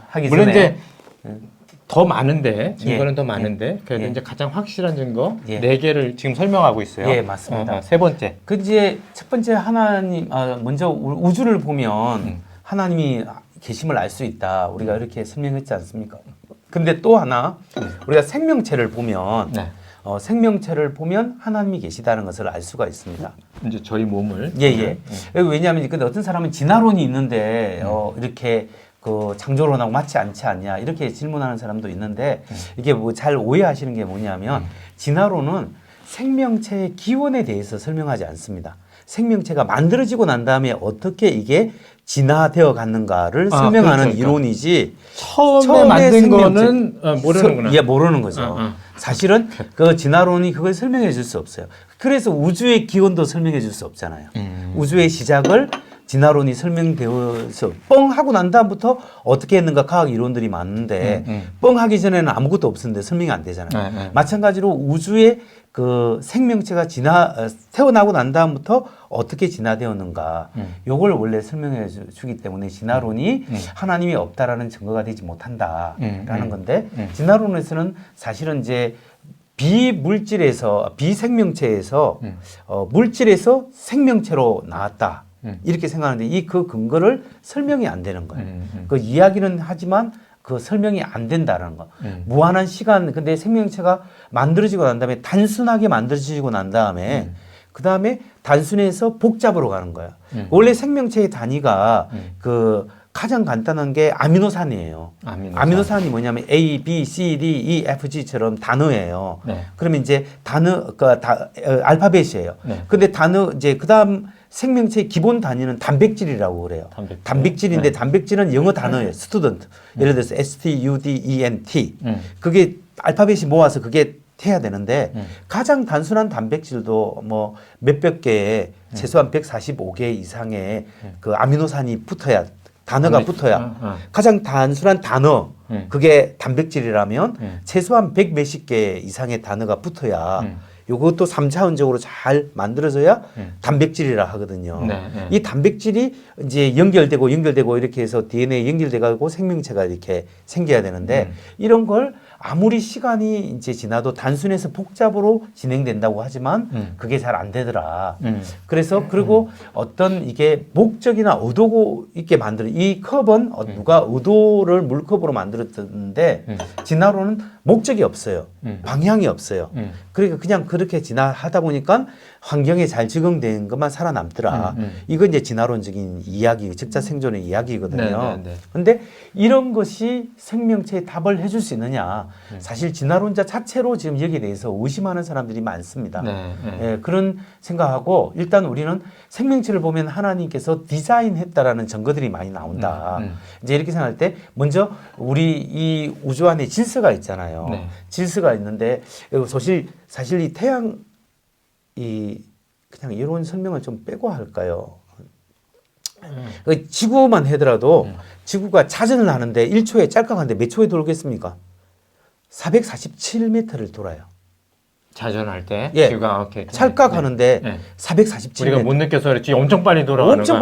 하기 물론 전에 이제 더 많은데 증거는 예. 더 많은데 그래도 예. 이제 가장 확실한 증거 예. 4개를 지금 설명하고 있어요. 예, 맞습니다. 세 번째. 그 이제 첫 번째 하나님 먼저 우주를 보면 하나님이 계심을 알 수 있다. 우리가 이렇게 설명했지 않습니까? 근데 또 하나 우리가 생명체를 보면 네. 생명체를 보면 하나님이 계시다는 것을 알 수가 있습니다. 이제 저희 몸을 예. 왜냐하면 근데 어떤 사람은 진화론이 있는데 이렇게 그 창조론하고 맞지 않지 않냐 이렇게 질문하는 사람도 있는데 이게 뭐 잘 오해하시는 게 뭐냐면 진화론은 생명체의 기원에 대해서 설명하지 않습니다. 생명체가 만들어지고 난 다음에 어떻게 이게 진화되어 갔는가를 설명하는 그렇죠. 이론이지 처음에 만든 생명체- 거는 모르는구나. 예, 모르는 거죠. 사실은 그 진화론이 그걸 설명해 줄 수 없어요. 그래서 우주의 기원도 설명해 줄 수 없잖아요. 우주의 시작을 진화론이 설명되어서 뻥 하고 난 다음부터 어떻게 했는가 과학 이론들이 많은데 뻥 하기 전에는 아무것도 없었는데 설명이 안 되잖아요. 마찬가지로 우주의 그 생명체가 태어나고 난 다음부터 어떻게 진화되었는가 요걸 원래 설명해 주기 때문에 진화론이 하나님이 없다라는 증거가 되지 못한다라는 건데 진화론에서는 사실은 이제 비생명체에서 물질에서 생명체로 나왔다. 이렇게 생각하는데 그 근거를 설명이 안 되는 거예요. 그 이야기는 하지만 그 설명이 안 된다는 거. 무한한 시간, 근데 생명체가 만들어지고 난 다음에 단순하게 만들어지고 난 다음에 그 다음에 단순해서 복잡으로 가는 거예요. 원래 생명체의 단위가 그 가장 간단한 게 아미노산이에요. 아미노산이 뭐냐면 A, B, C, D, E, F, G처럼 단어예요. 네. 그러면 이제 알파벳이에요. 네. 근데 이제 그 다음 생명체의 기본 단위는 단백질이라고 그래요. 단백질인데 단백질은 영어 단어예요. 스튜던트. 예를 들어서 STUDENT. 그게 알파벳이 모아서 그게 해야 되는데 가장 단순한 단백질도 뭐 몇백 개의 최소한 145개 이상의 그 아미노산이 붙어야 단어가 붙어야 가장 단순한 단어 그게 단백질이라면 최소한 100 몇십 개 이상의 단어가 붙어야 요것도 3차원적으로 잘 만들어져야 단백질이라 하거든요. 이 단백질이 이제 연결되고 이렇게 해서 DNA 연결돼 가지고 생명체가 이렇게 생겨야 되는데 이런 걸 아무리 시간이 이제 지나도 단순해서 복잡으로 진행된다고 하지만 그게 잘 안 되더라. 그래서 그리고 어떤 이게 목적이나 의도 있게 만들어 이 컵은 누가 의도를 물컵으로 만들었는데 진화론은 목적이 없어요. 방향이 없어요. 그러니까 그냥 그렇게 진화하다 보니까 환경에 잘 적응된 것만 살아남더라. 이건 이제 진화론적인 이야기, 적자 생존의 이야기거든요. 그런데 이런 것이 생명체에 답을 해줄 수 있느냐? 사실 진화론자 자체로 지금 여기에 대해서 의심하는 사람들이 많습니다. 예, 그런 생각하고 일단 우리는 생명체를 보면 하나님께서 디자인했다라는 증거들이 많이 나온다. 이제 이렇게 생각할 때 먼저 우리 이 우주 안에 질서가 있잖아요. 질서가 있는데 사실 이 태양 그냥 이런 설명을 좀 빼고 할까요? 그 지구만 하더라도 지구가 자전을 하는데 1초에 짤깍하는데 몇 초에 돌겠습니까? 447m를 돌아요. 자전할 때 예. 지구가 찰깍하는데 447m. 우리가 못 느껴서 그렇지 엄청 빨리 돌아가는 엄청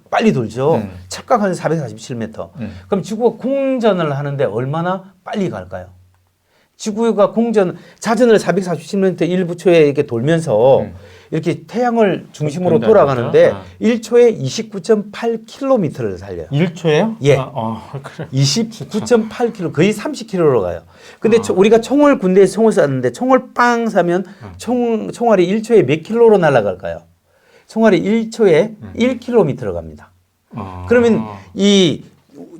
빨리 돌죠. 찰깍하는 447m. 그럼 지구가 공전을 하는데 얼마나 빨리 갈까요? 지구가 자전을 447m 1부초에 이렇게 돌면서 이렇게 태양을 중심으로 돌아가는데 1초에 29.8km를 달려요. 1초예요? 예. 그래. 29.8km, 거의 30km로 가요. 근데 우리가 군대에서 총을 쐈는데 총을 빵 쏴면 총알이 1초에 몇 킬로로 날아갈까요? 총알이 1초에 1km를 갑니다. 그러면 이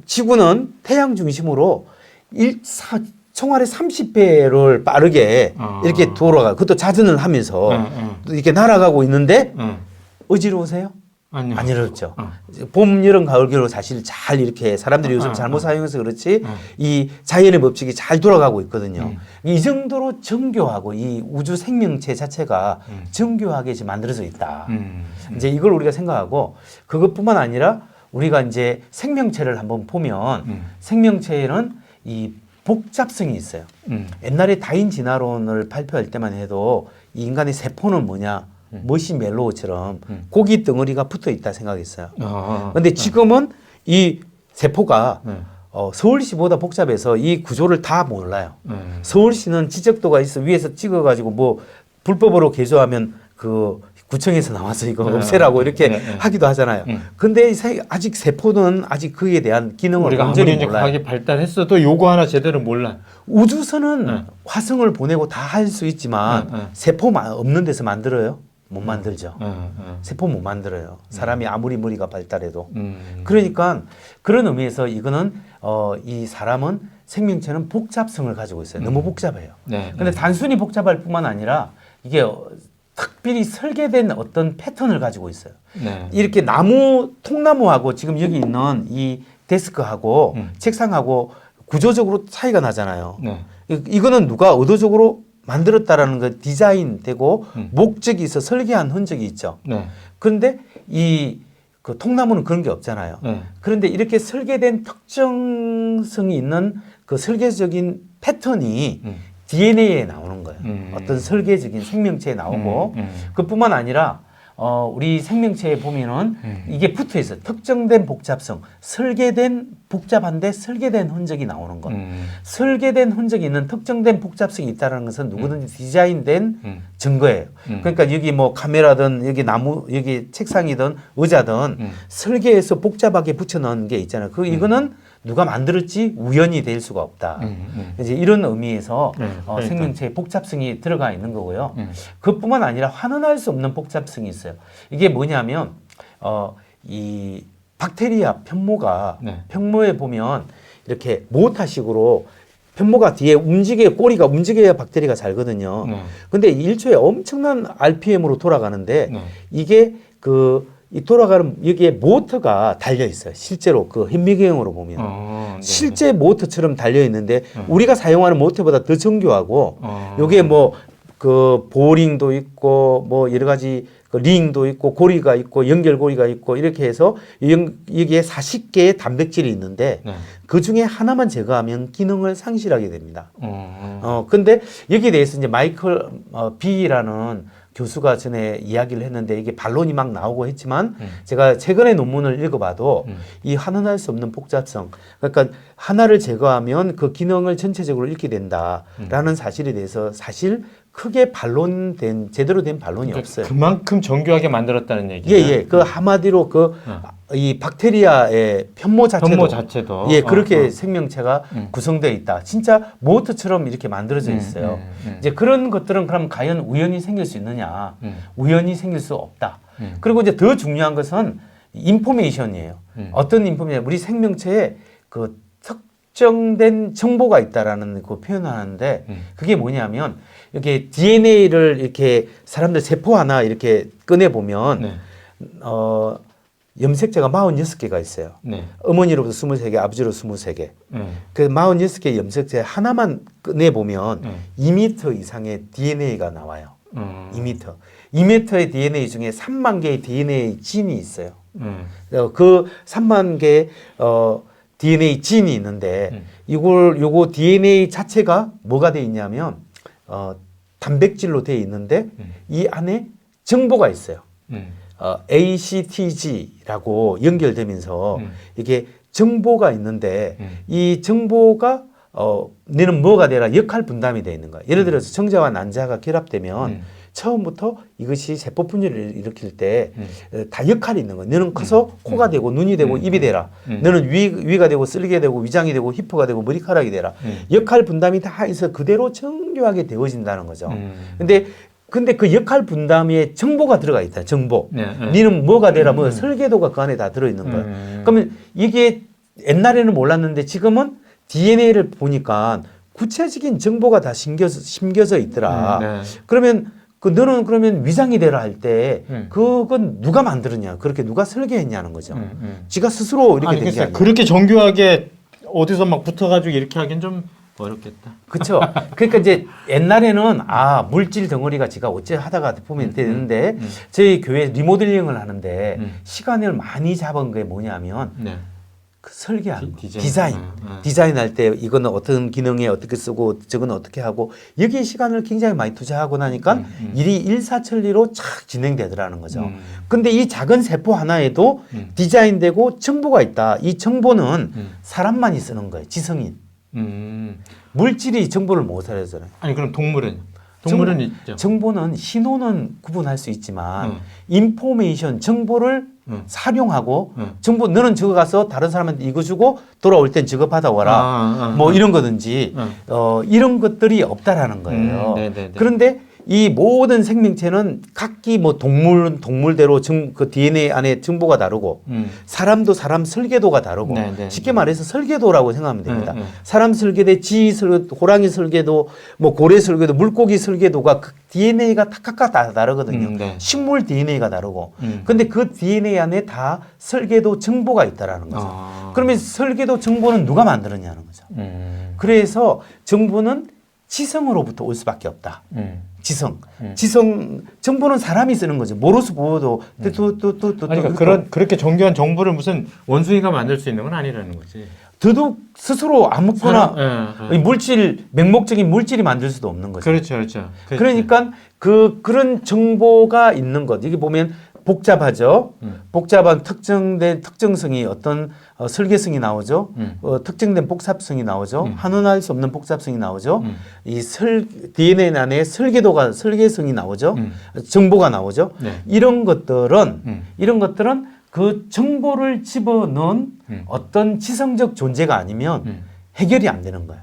지구는 태양 중심으로 총알의 30배를 빠르게 이렇게 돌아가. 그것도 자전을 하면서 이렇게 날아가고 있는데 어지러우세요? 아니요. 안 어렵죠. 봄, 여름, 가을, 겨울 사실 잘 이렇게 사람들이 요즘 잘못 사용해서 그렇지 이 자연의 법칙이 잘 돌아가고 있거든요. 이 정도로 정교하고 이 우주 생명체 자체가 정교하게 지금 만들어져 있다. 이제 이걸 우리가 생각하고 그것뿐만 아니라 우리가 이제 생명체를 한번 보면 생명체에는 이 복잡성이 있어요. 옛날에 다인 진화론을 발표할 때만 해도 이 인간의 세포는 뭐냐? 머시멜로우처럼 고기 덩어리가 붙어 있다 생각했어요. 그런데 지금은 이 세포가 서울시보다 복잡해서 이 구조를 다 몰라요. 서울시는 지적도가 있어 위에서 찍어가지고 뭐 불법으로 개조하면 그 구청에서 나와서 이거 없애라고 이렇게 하기도 하잖아요. 근데 아직 세포는 아직 그에 대한 기능을 우리가 완전히 아무리 이제 몰라요. 과학이 발달했어도 요거 하나 제대로 몰라. 우주선은 화성을 보내고 다 할 수 있지만 세포 없는 데서 만들어요? 못 만들죠. 세포 못 만들어요. 사람이 아무리 머리가 발달해도. 그러니까 그런 의미에서 이거는 이 사람은 생명체는 복잡성을 가지고 있어요. 너무 복잡해요. 근데 단순히 복잡할 뿐만 아니라 이게 특별히 설계된 어떤 패턴을 가지고 있어요. 이렇게 통나무하고 지금 여기 있는 이 데스크하고 책상하고 구조적으로 차이가 나잖아요. 이거는 누가 의도적으로 만들었다라는 거 디자인되고 목적이 있어 설계한 흔적이 있죠. 그런데 그 통나무는 그런 게 없잖아요. 그런데 이렇게 설계된 특정성이 있는 그 설계적인 패턴이 DNA에 나오는 거예요. 어떤 설계적인 생명체에 나오고 그뿐만 아니라 우리 생명체에 보면은 이게 붙어 있어요. 특정된 복잡성, 복잡한데 설계된 흔적이 나오는 것. 설계된 흔적이 있는 특정된 복잡성이 있다는 것은 누구든지 디자인된 증거예요. 그러니까 여기 뭐 카메라든 여기 나무, 여기 책상이든 의자든 설계해서 복잡하게 붙여넣은 게 있잖아요. 이거는 누가 만들었지 우연이 될 수가 없다. 이제 이런 의미에서 그러니까. 생명체의 복잡성이 들어가 있는 거고요. 그뿐만 아니라 환원할 수 없는 복잡성이 있어요. 이게 뭐냐면 이 박테리아 편모가 편모에 보면 이렇게 모타식으로 편모가 뒤에 꼬리가 움직여야 박테리아가 살거든요. 근데 1초에 엄청난 RPM으로 돌아가는데 이게 이 돌아가는 여기에 모터가 달려 있어요. 실제로 그 현미경으로 보면 실제 모터처럼 달려 있는데 우리가 사용하는 모터보다 더 정교하고 여기에 뭐 그 보링도 있고 뭐 여러 가지 그 링도 있고 고리가 있고 연결고리가 있고 이렇게 해서 여기에 40개의 단백질이 있는데 그 중에 하나만 제거하면 기능을 상실하게 됩니다. 근데 여기에 대해서 이제 마이클 B라는 교수가 전에 이야기를 했는데 이게 반론이 막 나오고 했지만 제가 최근에 논문을 읽어봐도 이 환원할 수 없는 복잡성, 그러니까 하나를 제거하면 그 기능을 전체적으로 잃게 된다라는 사실에 대해서 사실 크게 제대로 된 반론이 없어요. 그만큼 정교하게 만들었다는 얘기예요. 예. 그 한마디로 이 박테리아의 편모 자체도 예, 그렇게 생명체가 구성되어 있다. 진짜 모터처럼 이렇게 만들어져 있어요. 이제 그런 것들은 그럼 과연 우연히 생길 수 있느냐? 우연히 생길 수 없다. 그리고 이제 더 중요한 것은 인포메이션이에요. 어떤 인포메이션? 우리 생명체에 그 특정된 정보가 있다라는 그 표현을 하는데 그게 뭐냐면 이렇게 DNA를 이렇게 사람들 세포 하나 이렇게 꺼내 보면 염색체가 46개가 있어요. 어머니로부터 23개, 아버지로부터 23개. 그 46개 염색체 하나만 꺼내 보면 2m 이상의 DNA가 나와요. 2m. 2m의 DNA 중에 3만 개의 DNA 진이 있어요. 그 3만 개의 DNA 진이 있는데 요거 DNA 자체가 뭐가 돼 있냐면 단백질로 되어 있는데 이 안에 정보가 있어요. ACTG라고 연결되면서 이게 정보가 있는데 이 정보가 너는 뭐가 되라 역할 분담이 되어 있는 거야. 예를 들어서 정자와 난자가 결합되면 처음부터 이것이 세포 분열을 일으킬 때 다 역할이 있는 거야. 너는 커서 코가 되고 눈이 되고 입이 되라. 너는 위가 되고 쓸개 되고 위장이 되고 히포가 되고 머리카락이 되라. 역할 분담이 다 해서 그대로 정교하게 되어진다는 거죠. 근데 그 역할 분담에 정보가 들어가 있다. 정보. 너는 뭐가 되라. 뭐 설계도가 그 안에 다 들어있는 거예요. 그러면 이게 옛날에는 몰랐는데 지금은 DNA를 보니까 구체적인 정보가 다 심겨져 있더라. 그러면 너는 그러면 위장이 되라 할 때 그건 누가 만들었냐, 그렇게 누가 설계했냐는 거죠. 지가 스스로 이렇게 된 게 아니에요. 그렇게 정교하게 어디서 막 붙어가지고 이렇게 하긴 좀 어렵겠다. 그렇죠. 그러니까 이제 옛날에는 물질 덩어리가 지가 어째 하다가 보면 되는데 저희 교회 리모델링을 하는데 시간을 많이 잡은 게 뭐냐면 그 설계하는 디자인. 디자인할 때 이거는 어떤 기능에 어떻게 쓰고 저거는 어떻게 하고 여기에 시간을 굉장히 많이 투자하고 나니까 일이 일사천리로 착 진행되더라는 거죠. 근데 이 작은 세포 하나에도 디자인되고 정보가 있다. 이 정보는 사람만이 쓰는 거예요. 지성인. 물질이 정보를 못 살려잖아요. 아니 그럼 동물은 있죠. 정보는 신호는 구분할 수 있지만 인포메이션 정보를 사용하고 정보 너는 저거 가서 다른 사람한테 이거 주고 돌아올 땐 저거 받아와라 뭐 이런 거든지 이런 것들이 없다라는 거예요. 그런데 이 모든 생명체는 각기 뭐 동물대로 그 DNA 안에 정보가 다르고 사람도 사람 설계도가 다르고 쉽게 말해서 설계도라고 생각하면 됩니다. 사람 설계도, 호랑이 설계도, 뭐 고래 설계도, 물고기 설계도가 그 DNA가 각각 다 다르거든요. 식물 DNA가 다르고. 근데 그 DNA 안에 다 설계도 정보가 있다라는 거죠. 그러면 설계도 정보는 누가 만들었냐는 거죠. 그래서 정보는 지성으로부터 올 수밖에 없다. 지성, 정보는 사람이 쓰는 거죠. 모르스 보호도 그러니까 그렇게 정교한 정보를 무슨 원숭이가 만들 수 있는 건 아니라는 거지. 더더욱 스스로 아무거나 물질 맹목적인 물질이 만들 수도 없는 거죠. 그렇죠. 그러니까 그런 정보가 있는 것. 여기 보면 복잡하죠. 복잡한 특정된 특정성이 어떤 설계성이 나오죠. 특정된 복잡성이 나오죠. 한원할 수 없는 복잡성이 나오죠. 이 DNA 안에 설계성이 나오죠. 정보가 나오죠. 이런 것들은 그 정보를 집어넣은 어떤 지성적 존재가 아니면 해결이 안 되는 거예요.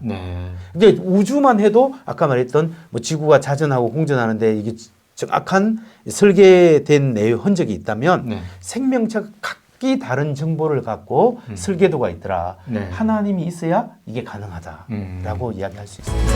근데 우주만 해도 아까 말했던 뭐 지구가 자전하고 공전하는데 이게 정확한 설계된 내용 흔적이 있다면 생명체가 각기 다른 정보를 갖고 설계도가 있더라. 하나님이 있어야 이게 가능하다라고 이야기할 수 있습니다.